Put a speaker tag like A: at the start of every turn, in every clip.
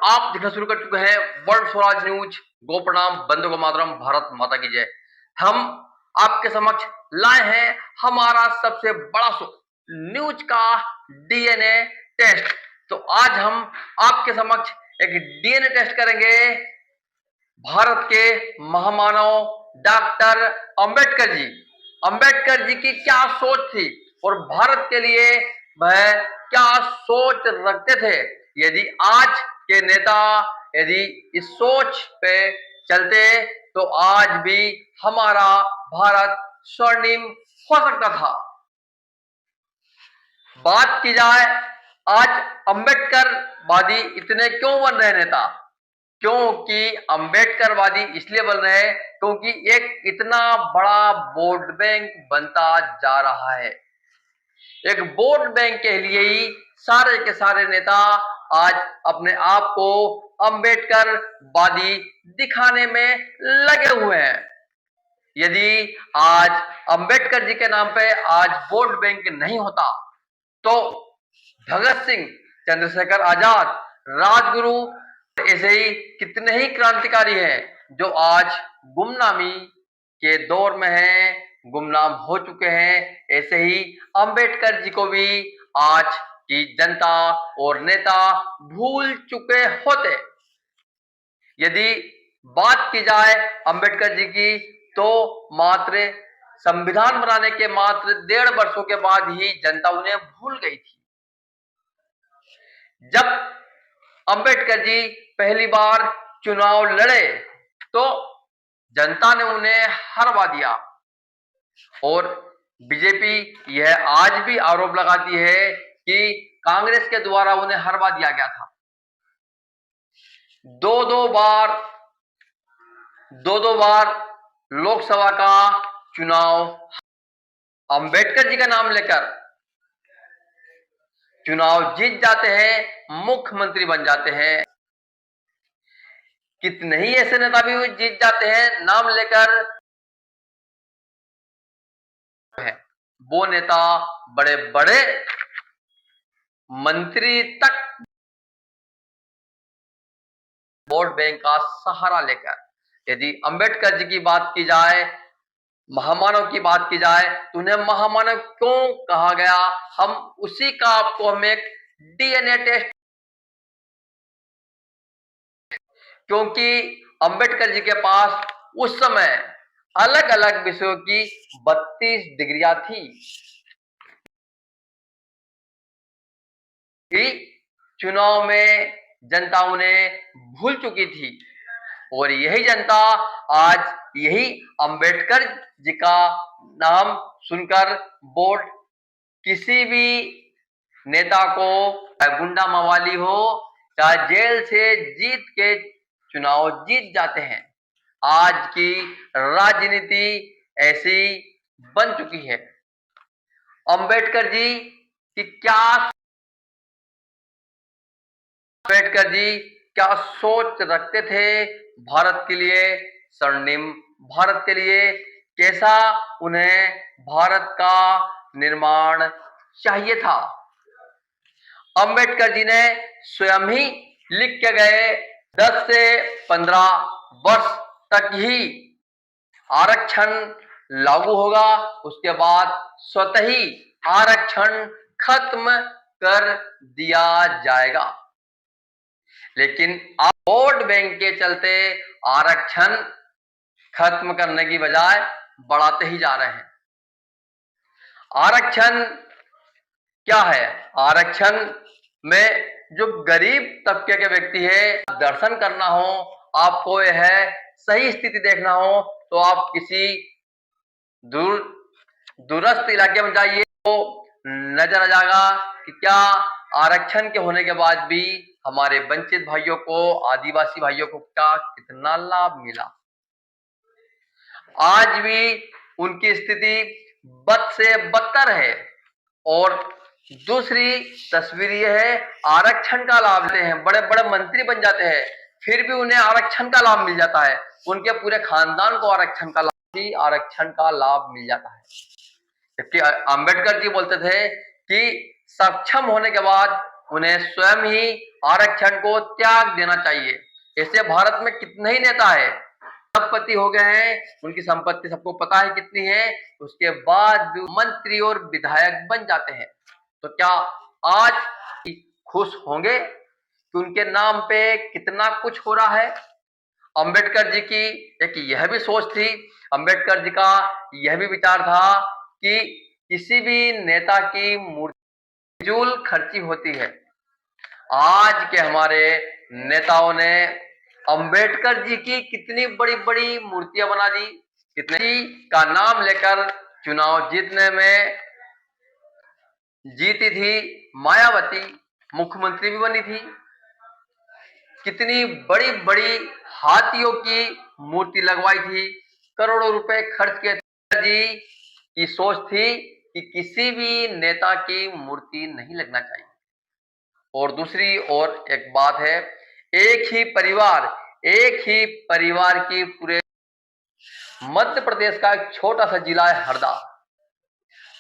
A: आप देखना शुरू कर चुके हैं वर्ल्ड स्वराज न्यूज। गो प्रणाम, बंदे को मातरम, भारत माता की जय। हम आपके समक्ष लाए हैं हमारा सबसे बड़ा शो, न्यूज का डीएनए टेस्ट। तो आज हम आपके समक्ष एक डीएनए टेस्ट करेंगे भारत के महामानव डॉक्टर अंबेडकर जी की क्या सोच थी और भारत के लिए वह क्या सोच रखते थे। यदि आज के नेता यदि इस सोच पे चलते तो आज भी हमारा भारत स्वर्णिम हो सकता था। बात की जाए आज अंबेडकरवादी इतने क्यों बन रहे नेता, क्योंकि अंबेडकरवादी इसलिए बन रहे हैं क्योंकि एक इतना बड़ा वोट बैंक बनता जा रहा है। एक वोट बैंक के लिए ही सारे के सारे नेता आज अपने आप को अंबेडकरवादी दिखाने में लगे हुए हैं। यदि आज अंबेडकर जी के नाम पे आज वोट बैंक नहीं होता तो भगत सिंह, चंद्रशेखर आजाद, राजगुरु, ऐसे ही कितने ही क्रांतिकारी हैं जो आज गुमनामी के दौर में हैं, गुमनाम हो चुके हैं। ऐसे ही अंबेडकर जी को भी आज की जनता और नेता भूल चुके होते। यदि बात की जाए अंबेडकर जी की तो मात्र संविधान बनाने के मात्र 1.5 वर्षों के बाद ही जनता उन्हें भूल गई थी। जब अंबेडकर जी पहली बार चुनाव लड़े तो जनता ने उन्हें हरवा दिया और बीजेपी यह आज भी आरोप लगाती है कि कांग्रेस के द्वारा उन्हें हरवा दिया गया था। दो दो बार लोकसभा का चुनाव अंबेडकर जी का नाम लेकर चुनाव जीत जाते हैं, मुख्यमंत्री बन जाते हैं। कितने ही ऐसे नेता भी जीत जाते हैं नाम लेकर, वो नेता बड़े बड़े मंत्री तक वोट बैंक का सहारा लेकर। यदि अंबेडकर जी की बात की जाए, महामानव की बात की जाए तो उन्हें महामानव क्यों कहा गया, हम उसी का आपको हम एक डीएनए टेस्ट, क्योंकि अंबेडकर जी के पास उस समय अलग अलग विषयों की 32 डिग्रियां थी कि चुनाव में जनता उन्हें भूल चुकी थी और यही जनता आज यही अंबेडकर जी का नाम सुनकर वोट किसी भी नेता को, चाहे गुंडा मवाली हो, चाहे जेल से जीत के चुनाव जीत जाते हैं। आज की राजनीति ऐसी बन चुकी है। अंबेडकर जी की अंबेडकर जी क्या सोच रखते थे भारत के लिए, स्वर्णिम भारत के लिए, कैसा उन्हें भारत का निर्माण चाहिए था। अंबेडकर जी ने स्वयं ही लिख के गए 10 से 15 वर्ष तक ही आरक्षण लागू होगा, उसके बाद स्वतः ही आरक्षण खत्म कर दिया जाएगा। लेकिन आप वोट बैंक के चलते आरक्षण खत्म करने की बजाय बढ़ाते ही जा रहे हैं। आरक्षण क्या है? आरक्षण में जो गरीब तबके के व्यक्ति है, दर्शन करना हो, आपको यह सही स्थिति देखना हो तो आप किसी दूरस्थ इलाके में जाइए तो नजर आ जाएगा कि क्या आरक्षण के होने के बाद भी हमारे वंचित भाइयों को, आदिवासी भाइयों को क्या कितना लाभ मिला। आज भी उनकी स्थिति बद से बदतर है। और दूसरी तस्वीर यह है, आरक्षण का लाभ लेते हैं, बड़े बड़े मंत्री बन जाते हैं, फिर भी उन्हें आरक्षण का लाभ मिल जाता है, उनके पूरे खानदान को आरक्षण का लाभ मिल जाता है। जबकि अंबेडकर जी बोलते थे कि सक्षम होने के बाद उन्हें स्वयं ही आरक्षण को त्याग देना चाहिए। ऐसे भारत में कितने ही नेता है अरबपति हो गए हैं, उनकी संपत्ति सबको पता है कितनी है, उसके बाद भी मंत्री और विधायक बन जाते हैं। तो क्या आज खुश होंगे कि उनके नाम पे कितना कुछ हो रहा है? अंबेडकर जी की एक यह भी सोच थी, अंबेडकर जी का यह भी विचार था कि किसी भी नेता की मूर्ति फिजूल खर्ची होती है। आज के हमारे नेताओं ने अंबेडकर जी की कितनी बड़ी बड़ी मूर्तियां बना दी, कितनी का नाम लेकर चुनाव जीतने में जीती थी। मायावती मुख्यमंत्री भी बनी थी। कितनी बड़ी बड़ी हाथियों की मूर्ति लगवाई थी, करोड़ों रुपए खर्च किए थे। जी की सोच थी कि किसी भी नेता की मूर्ति नहीं लगना चाहिए। और दूसरी ओर एक बात है, एक ही परिवार की पूरे मध्य प्रदेश का एक छोटा सा जिला है हरदा,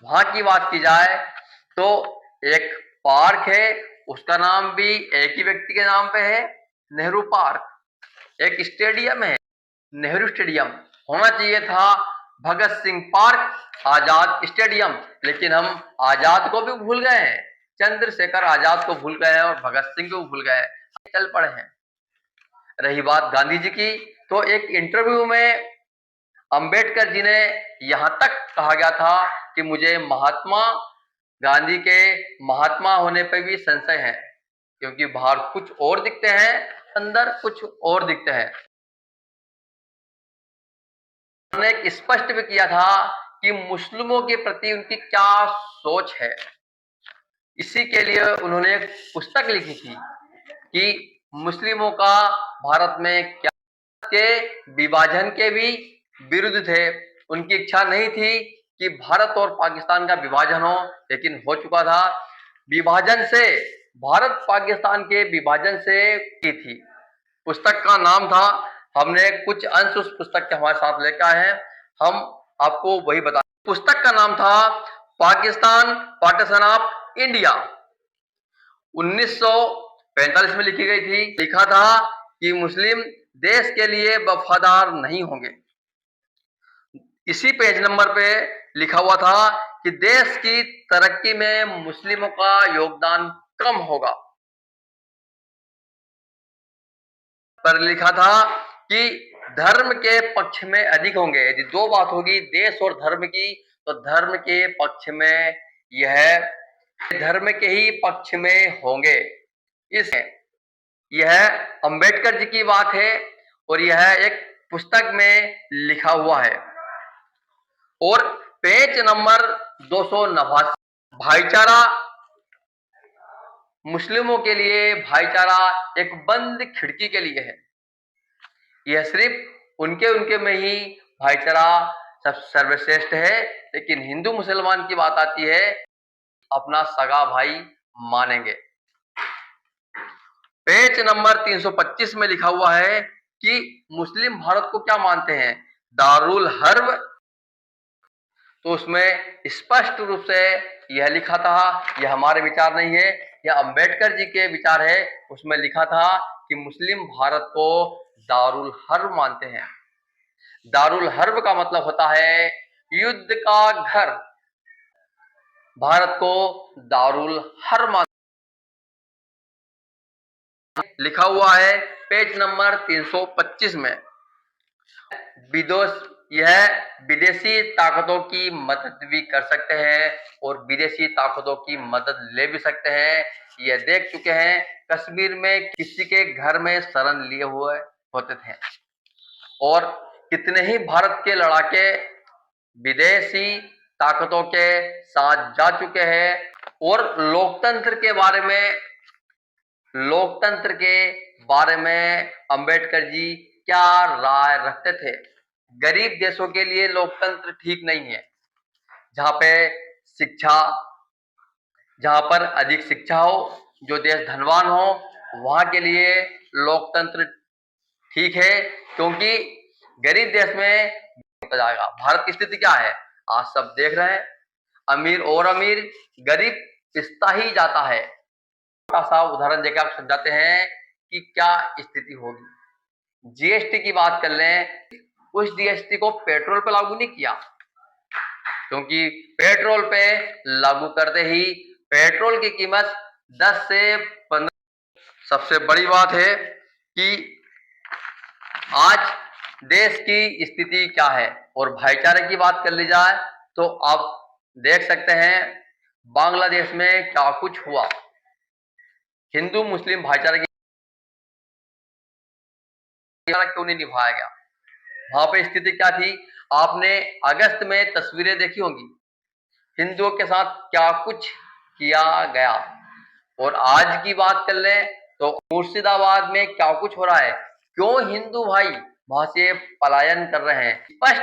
A: वहां की बात की जाए तो एक पार्क है, उसका नाम भी एक ही व्यक्ति के नाम पे है, नेहरू पार्क। एक स्टेडियम है, नेहरू स्टेडियम। होना चाहिए था भगत सिंह पार्क, आजाद स्टेडियम, लेकिन हम आजाद को भी भूल गए हैं, चंद्रशेखर आजाद को भूल गए हैं और भगत सिंह को भूल गए, चल पड़े हैं। रही बात गांधी जी की, तो एक इंटरव्यू में अंबेडकर जी ने यहां तक कहा गया था कि मुझे महात्मा गांधी के महात्मा होने पर भी संशय है, क्योंकि बाहर कुछ और दिखते हैं, अंदर कुछ और दिखते हैं। उन्होंने स्पष्ट भी किया था कि मुस्लिमों के प्रति उनकी क्या सोच है। इसी के लिए उन्होंने एक पुस्तक लिखी थी कि मुस्लिमों का भारत में क्या के विभाजन के भी विरुद्ध थे। उनकी इच्छा नहीं थी कि भारत और पाकिस्तान का विभाजन हो, लेकिन हो चुका था। विभाजन से, भारत पाकिस्तान के विभाजन से की थी। पुस्तक का नाम था, हमने कुछ अंश उस पुस्तक के हमारे साथ लेकर आए हैं, हम आपको वही बता। पुस्तक का नाम था पाकिस्तान पार्टीशन ऑफ इंडिया, 1945 में लिखी गई थी। लिखा था कि मुस्लिम देश के लिए वफादार नहीं होंगे। इसी पेज नंबर पे लिखा हुआ था कि देश की तरक्की में मुस्लिमों का योगदान कम होगा। पर लिखा था कि धर्म के पक्ष में अधिक होंगे। यदि दो बात होगी देश और धर्म की, तो धर्म के पक्ष में यह धर्म के ही पक्ष में होंगे। इस यह अंबेडकर जी की बात है और यह एक पुस्तक में लिखा हुआ है। और पेज नंबर 289, भाईचारा, मुस्लिमों के लिए भाईचारा एक बंद खिड़की के लिए है। यह सिर्फ उनके उनके में ही भाईचारा सब सर्वश्रेष्ठ है, लेकिन हिंदू मुसलमान की बात आती है अपना सगा भाई मानेंगे। पेज नंबर 325 में लिखा हुआ है कि मुस्लिम भारत को क्या मानते हैं, दारुल हर्ब। तो उसमें स्पष्ट रूप से यह लिखा था, यह हमारे विचार नहीं है, यह अंबेडकर जी के विचार है। उसमें लिखा था कि मुस्लिम भारत को दारुल हर्ब मानते हैं। दारुल हर्ब का मतलब होता है युद्ध का घर। भारत को दारुल हर्ब मान लिखा हुआ है पेज नंबर 325 में। यह विदेशी ताकतों की मदद भी कर सकते हैं और विदेशी ताकतों की मदद ले भी सकते हैं। यह देख चुके हैं, कश्मीर में किसी के घर में शरण लिए हुए होते थे और कितने ही भारत के लड़ाके विदेशी ताकतों के साथ जा चुके हैं। और लोकतंत्र के बारे में अंबेडकर जी क्या राय रखते थे? गरीब देशों के लिए लोकतंत्र ठीक नहीं है। जहां पे शिक्षा, जहां पर अधिक शिक्षा हो, जो देश धनवान हो, वहां के लिए लोकतंत्र ठीक है, क्योंकि गरीब देश में होता जाएगा। भारत की स्थिति क्या है आज सब देख रहे हैं, अमीर और अमीर, गरीब पिसता ही जाता है। छोटा सा उदाहरण देकर आप समझाते हैं कि क्या स्थिति होगी। जीएसटी की बात कर लें, उस जीएसटी को पेट्रोल पर लागू नहीं किया, क्योंकि पेट्रोल पे लागू करते ही पेट्रोल की कीमत 10 से 15। सबसे बड़ी बात है कि आज देश की स्थिति क्या है, और भाईचारे की बात कर ली जाए तो आप देख सकते हैं बांग्लादेश में क्या कुछ हुआ। हिंदू मुस्लिम भाईचारे की क्यों नहीं निभाया गया? वहां पे स्थिति क्या थी? आपने अगस्त में तस्वीरें देखी होंगी, हिंदुओं के साथ क्या कुछ किया गया। और आज की बात कर लें तो मुर्शिदाबाद में क्या कुछ हो रहा है, क्यों हिंदू भाई वहां से पलायन कर रहे हैं। स्पष्ट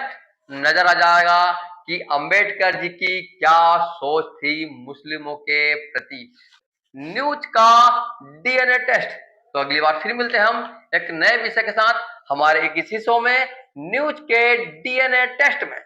A: नजर आ जाएगा कि अंबेडकर जी की क्या सोच थी मुस्लिमों के प्रति। न्यूज का डीएनए टेस्ट। तो अगली बार फिर मिलते हैं हम एक नए विषय के साथ हमारे एक इसी शो में, न्यूज के डीएनए टेस्ट में।